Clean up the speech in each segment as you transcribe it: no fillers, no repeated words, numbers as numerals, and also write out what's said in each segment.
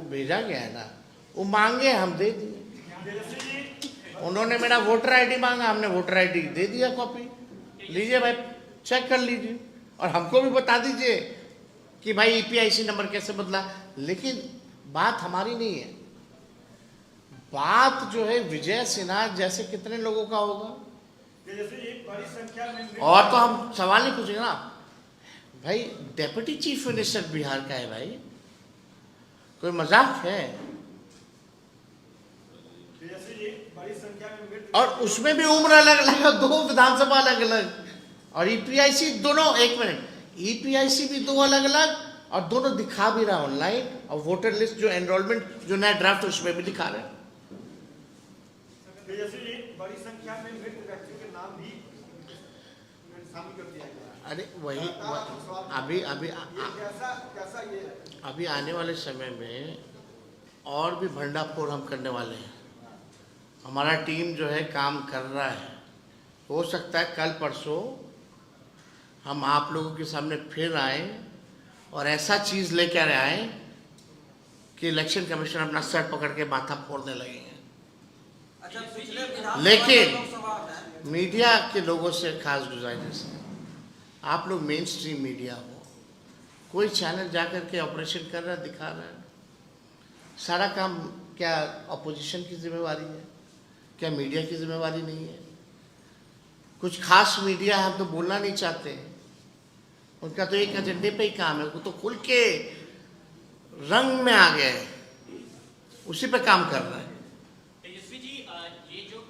भेजा गया है ना, वो मांगे हम दे दिए। उन्होंने मेरा वोटर आईडी मांगा, हमने वोटर आईडी दे दिया कॉपी, लीजिए भाई चेक कर लीजिए और हमको भी बता दीजिए कि भाई ईपीआईसी नंबर कैसे बदला। लेकिन बात हमारी नहीं है, बात जो है विजय सिन्हा जैसे कितने लोगों का होगा। बड़ी संख्या में और तो हम सवाल नहीं पूछेंगे ना भाई, डेप्यूटी चीफ मिनिस्टर बिहार का है भाई, कोई मजाक है। बड़ी संख्या में और उसमें भी उम्र अलग अलग है, 2 विधानसभा अलग अलग, और ईपीआईसी दोनों, एक मिनट, ईपीआईसी भी 2 अलग अलग और दोनों दिखा भी रहा ऑनलाइन, और वोटर लिस्ट जो एनरोलमेंट जो नया ड्राफ्ट उसमें भी दिखा रहे हैं। बड़ी संख्या में मृत व्यक्तियों के नाम भी शामिल कर दिया गया। अरे वही अभी अभी कैसा ये अभी आने वाले समय में और भी भंडाफोड़ हम करने वाले हैं। हमारा टीम जो है काम कर रहा है, हो सकता है कल परसों हम आप लोगों के सामने फिर आए और ऐसा चीज़ लेकर आए कि इलेक्शन कमीशन अपना सर पकड़ के माथा फोड़ने लगे हैं। लेकिन मीडिया के लोगों से खास गुजारिश है, आप लोग मेन स्ट्रीम मीडिया हो, कोई चैनल जाकर के ऑपरेशन कर रहा है, दिखा रहा है, सारा काम क्या अपोजिशन की जिम्मेवारी है, क्या मीडिया की जिम्मेवारी नहीं है? कुछ खास मीडिया हम तो बोलना नहीं चाहते, उनका तो एक एजेंडे पे ही काम है, वो तो खुल के रंग में आ गए, उसी पे काम कर रहा है।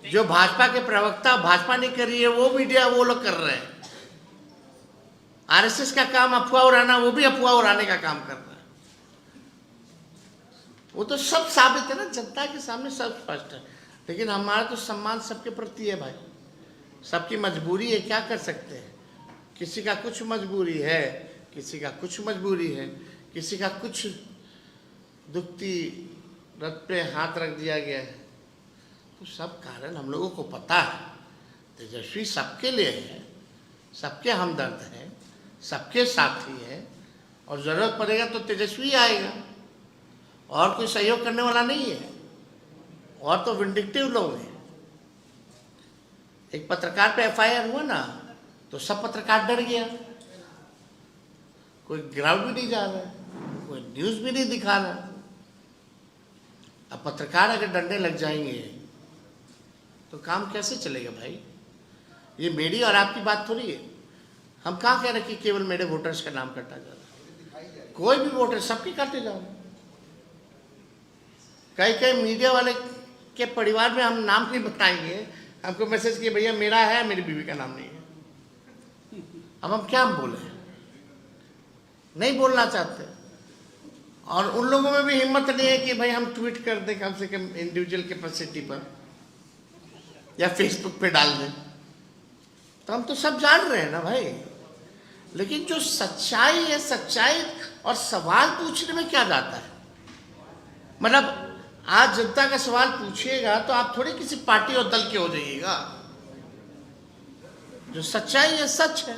जो भाजपा के प्रवक्ता भाजपा नहीं कर रही है, वो मीडिया वो लोग कर रहे हैं। आरएसएस का काम अफवाह उड़ाना, वो भी अफवाह उड़ाने का काम कर रहा है। वो तो सब साबित है ना, जनता के सामने सब स्पष्ट है। लेकिन हमारा तो सम्मान सबके प्रति है भाई, सबकी मजबूरी है, क्या कर सकते हैं। किसी का कुछ मजबूरी है, किसी का कुछ मजबूरी है, किसी का कुछ दुखती रथ पे हाथ रख दिया गया है, तो सब कारण हम लोगों को पता है। तेजस्वी सबके लिए है, सबके हमदर्द है, सबके साथी है, और ज़रूरत पड़ेगा तो तेजस्वी आएगा, और कोई सहयोग करने वाला नहीं है। और तो विंडिक्टिव लोग हैं। एक पत्रकार पे एफआईआर हुआ ना, तो सब पत्रकार डर गया, कोई ग्राउंड भी नहीं जा रहा है, कोई न्यूज़ भी नहीं दिखा रहा। अब पत्रकार अगर डरने लग जाएंगे तो काम कैसे चलेगा भाई? ये मेरी और आपकी बात थोड़ी है। हम कहाँ कह रहे कि केवल मेरे वोटर्स का नाम कटा जा रहा है, कोई भी वोटर सबकी काटे जा रहे हैं। कई मीडिया वाले के परिवार में हम नाम नहीं बताएंगे, हमको मैसेज किए भैया मेरा है, मेरी बीवी का नाम नहीं है। अब हम क्या बोले, नहीं बोलना चाहते। और उन लोगों में भी हिम्मत नहीं है कि भाई हम ट्वीट कर दें कम से कम इंडिविजुअल कैपेसिटी पर या फेसबुक पे डाल दें। तो हम तो सब जान रहे हैं ना भाई, लेकिन जो सच्चाई है, सच्चाई और सवाल पूछने में क्या जाता है। मतलब आज जनता का सवाल पूछिएगा तो आप थोड़ी किसी पार्टी और दल के हो जाइएगा। जो सच्चाई है सच है,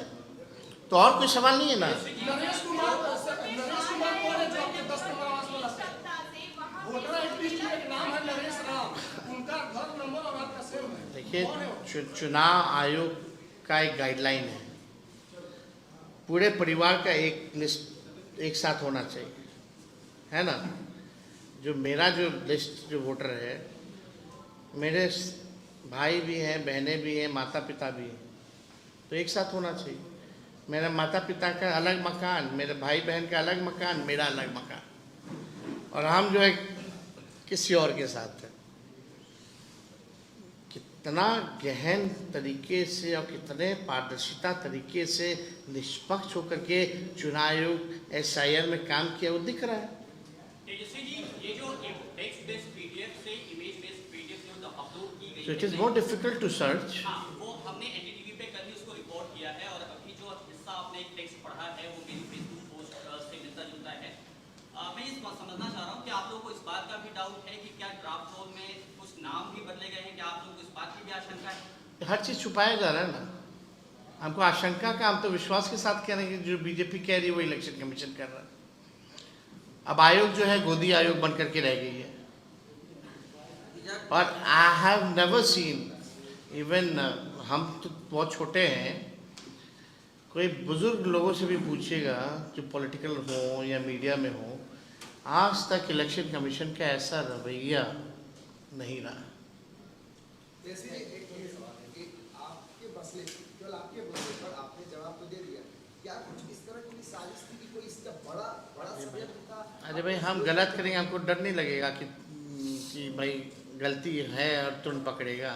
तो और कोई सवाल नहीं है ना। देखिए, चुनाव आयोग का एक गाइडलाइन है, पूरे परिवार का एक लिस्ट एक साथ होना चाहिए, है ना। जो मेरा जो लिस्ट जो वोटर है, मेरे भाई भी हैं, बहनें भी हैं, माता पिता भी हैं, तो एक साथ होना चाहिए। मेरे माता पिता का अलग मकान, मेरे भाई बहन का अलग मकान, मेरा अलग मकान, और हम जो है किसी और के साथ है। कितना गहन तरीके से और कितने पारदर्शिता तरीके से निष्पक्ष होकर के चुनाव आयोग एसआईआर में काम किया, वो दिख रहा है। So it is more difficult to search. वो हमने एनडीटीवी पे कल ही उसको रिकॉर्ड किया है, और अभी जो हिस्सा आपने एक टेक्स्ट पढ़ा है वो मेरी फेसबुक पोस्ट से मिलता जुलता है। मैं ये समझना चाह रहा हूँ कि आप लोगों को इस बात का भी डाउट है कि क्या ड्राफ्ट रोल में कुछ नाम भी बदले गए हैं, क्या आप लोगों को इस बात की भी आशंका है? हर चीज़ छुपाया जा रहा है ना, हमको आशंका का, हम तो विश्वास के साथ कह रहे हैं कि जो बीजेपी कह रही है वो इलेक्शन कमीशन कर रहा है। अब आयोग जो है गोदी आयोग बन करके रह गई है। और I have never seen, even हम तो बहुत छोटे हैं, कोई बुजुर्ग लोगों से भी पूछिएगा जो पॉलिटिकल हो या मीडिया में हो, आज तक इलेक्शन कमीशन का ऐसा रवैया नहीं रहा। जैसे आपके मसले केवल आपके मसले पर आपने जवाब तो दे दिया, क्या कुछ इस तरह की साजिश थी कि कोई इसका बड़ा षड्यंत्र था? अरे भाई हम गलत करेंगे, हमको डर नहीं लगेगा कि भाई गलती है और तुरंत पकड़ेगा।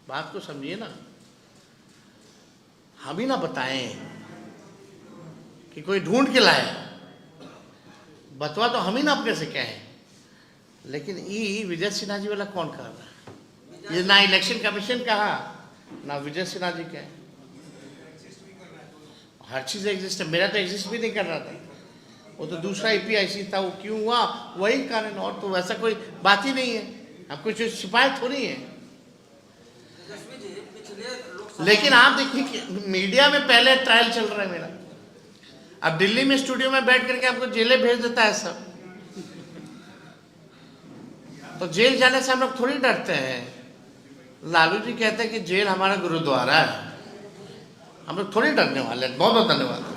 बात को समझिए ना, हम ही ना बताएं कि कोई ढूंढ के लाए, बतवा तो हम ही ना अपने से कहें, लेकिन ये विजय सिन्हा जी वाला कौन कर रहा है? ये ना इलेक्शन कमीशन कहा ना विजय सिन्हा जी कहे। हर चीज़ एग्जिस्ट है, मेरा तो एग्जिस्ट भी नहीं कर रहा था, वो तो दूसरा APIC था, वो क्यों हुआ वही कारण, और तो वैसा कोई बात ही नहीं है, हम कुछ शिकायत थोड़ी है। लेकिन आप देखिए कि मीडिया में पहले ट्रायल चल रहा है मेरा, अब दिल्ली में स्टूडियो में बैठ करके आपको जेलें भेज देता है सब। तो जेल जाने से हम लोग थोड़ी डरते हैं। लालू जी कहते हैं कि जेल हमारा गुरुद्वारा है, हम लोग थोड़ी डरने वाले हैं। बहुत बहुत धन्यवाद।